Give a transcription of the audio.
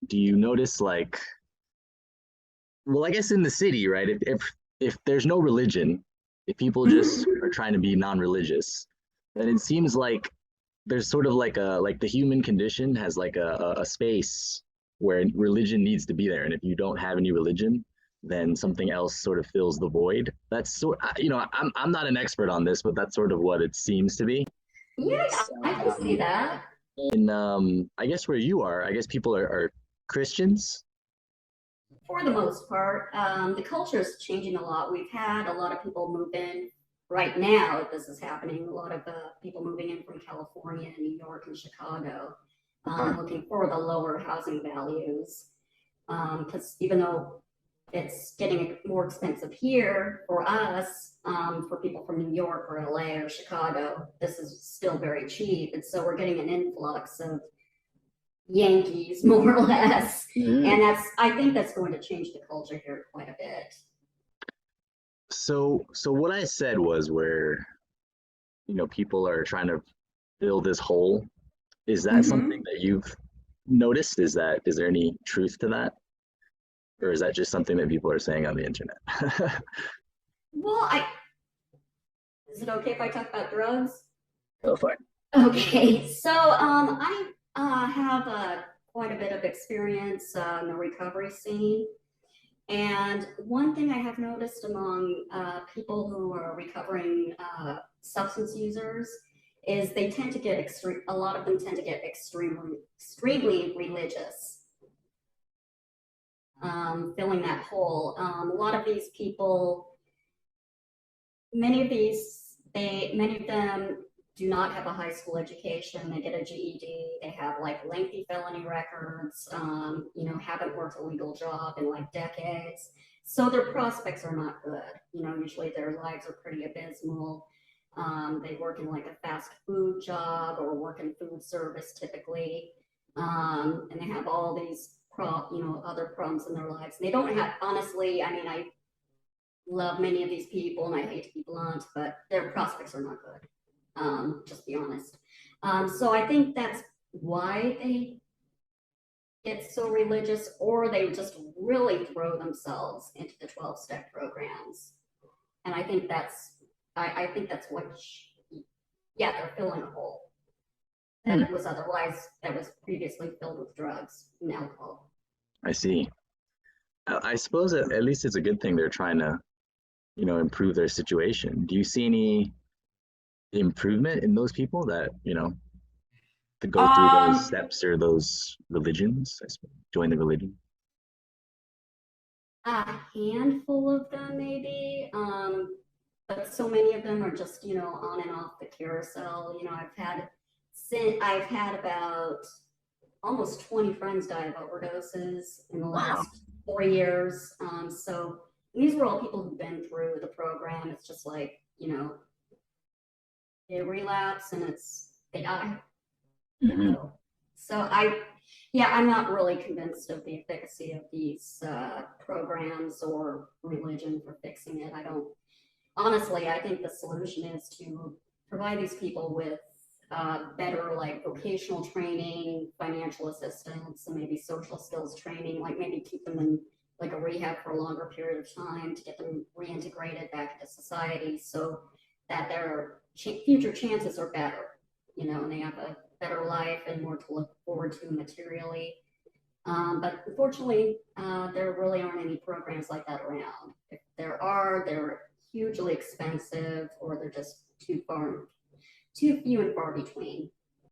do you notice like, well, I guess in the city, right? If there's no religion, if people just Mhm. are trying to be non-religious, then it seems like there's sort of like the human condition has like a space where religion needs to be there, and if you don't have any religion, then something else sort of fills the void. That's sort, I'm not an expert on this, but that's sort of what it seems to be. Yeah, I can see Um, that. in I guess where you are, I guess people are Christians. For the most part, the culture is changing a lot. We've had a lot of people move in right now. This is happening. A lot of people moving in from California, New York, and Chicago, Huh. looking for the lower housing values. Because even though it's getting more expensive here for us, for people from New York or LA or Chicago, this is still very cheap. And so we're getting an influx of Yankees, more or less. Mhm. And I think that's going to change the culture here quite a bit. So what I said was where, people are trying to fill this hole. Is that something Mm-hmm. that you've noticed? Is there any truth to that? Or is that just something that people are saying on the internet? Well, is it okay if I talk about drugs? Go for it. Okay, so I have quite a bit of experience in the recovery scene. And one thing I have noticed among people who are recovering substance users is they tend to get extreme. A lot of them tend to get extremely religious, filling that hole. A lot of these people, many of them do not have a high school education. They get a GED. They have like lengthy felony records. Haven't worked a legal job in like decades. So their prospects are not good. Usually their lives are pretty abysmal. They work in like a fast food job or work in food service typically, and they have all these other problems in their lives. They don't have, honestly. I mean, I love many of these people, and I hate to be blunt, but their prospects are not good. Just be honest. So I think that's why they get so religious, or they just really throw themselves into the 12-step programs. And I think that's yeah, they're filling a hole Hmm, that was previously filled with drugs and alcohol. I see. I suppose at least it's a good thing they're trying to, improve their situation. Do you see any improvement in those people that, to go through those Um, steps or those religions, I suppose, join the religion? a handful of them, maybe. But so many of them are just on and off the carousel. I've had about almost 20 friends die of overdoses in the Wow. last 4 years. So these were all people who've been through the program. It's just like they relapse and they die. Hmm. So, yeah, I'm not really convinced of the efficacy of these programs or religion for fixing it. I don't honestly, I think the solution is to provide these people with better like vocational training, financial assistance, and maybe social skills training, like maybe keep them in like a rehab for a longer period of time to get them reintegrated back into society so that their future chances are better, and they have a better life and more to look forward to materially. But unfortunately, there really aren't any programs like that around. If there are, they're hugely expensive or they're just too few and far between.